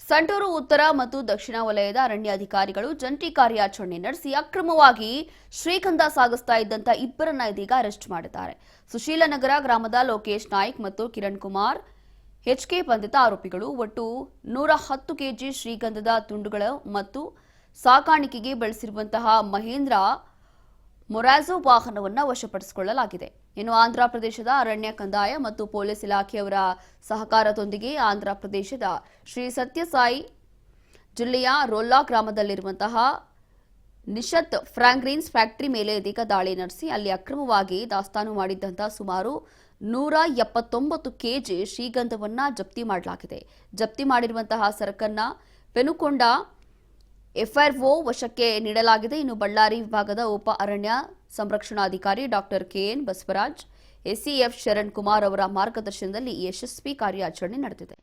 ಸಂಟೂರು ಉತ್ತರ ಮತ್ತು ದಕ್ಷಿಣ ವಲಯದ ಅರಣ್ಯಾಧಿಕಾರಿಗಳು ಜಂಟಿ ಕಾರ್ಯಾಚರಣೆ ನಡೆಸಿ ಅಕ್ರಮವಾಗಿ ಶ್ರೀಗಂಧ ಸಾಗಿಸ್ತಾ ಇದ್ದಂತ ಇಬ್ಬರನ್ನ ಇದೀಗ ಅರೆಸ್ಟ್ ಮಾಡಿದ್ದಾರೆ. ಸುಶೀಲನಗರ ಗ್ರಾಮದ ಲೋಕೇಶ್ ನಾಯ್ಕ್ ಮತ್ತು ಕಿರಣ್ ಕುಮಾರ್ ಎಚ್ಕೆ ಬಂಧಿತ ಆರೋಪಿಗಳು ಒಟ್ಟು 110 ಕೆಜಿ ಶ್ರೀಗಂಧದ ತುಂಡುಗಳು ಮತ್ತು ಸಾಕಾಣಿಕೆಗೆ ಬಳಸಿರುವಂತಹ ಮಹೇಂದ್ರ ಮೊರಾಜೋ ವಾಹನವನ್ನು ವಶಪಡಿಸಿಕೊಳ್ಳಲಾಗಿದೆ. ಇನ್ನು ಆಂಧ್ರಪ್ರದೇಶದ ಅರಣ್ಯ ಕಂದಾಯ ಮತ್ತು ಪೊಲೀಸ್ ಇಲಾಖೆಯವರ ಸಹಕಾರದೊಂದಿಗೆ ಆಂಧ್ರಪ್ರದೇಶದ ಶ್ರೀ ಸತ್ಯಸಾಯಿ ಜಿಲ್ಲೆಯ ರೋಲ್ಲಾ ಗ್ರಾಮದಲ್ಲಿರುವಂತಹ ನಿಶತ್ ಫ್ರಾಂಗ್ರೀನ್ಸ್ ಫ್ಯಾಕ್ಟರಿ ಮೇಲೆ ಇದೀಗ ದಾಳಿ ನಡೆಸಿ ಅಲ್ಲಿ ಅಕ್ರಮವಾಗಿ ದಾಸ್ತಾನು ಮಾಡಿದ್ದಂತಹ ಸುಮಾರು 179 ಕೆಜಿ ಶ್ರೀಗಂಧವನ್ನ ಜಪ್ತಿ ಮಾಡಲಾಗಿದೆ. ಜಪ್ತಿ ಮಾಡಿರುವಂತಹ ಸರಕನ್ನ ಪೆನುಕೊಂಡ ಎಫ್ಆರ್ಒ ವಶಕ್ಕೆ ನೀಡಲಾಗಿದೆ. ಇನ್ನು ಬಳ್ಳಾರಿ ವಿಭಾಗದ ಉಪ ಅರಣ್ಯ ಸಂರಕ್ಷಣಾಧಿಕಾರಿ doctor K N Basavaraj, ACF Sharan Kumar ಅವರ ಮಾರ್ಗದರ್ಶನದಲ್ಲಿ ಯಶಸ್ವಿ ಕಾರ್ಯಾಚರಣೆ ನಡೆದಿದೆ.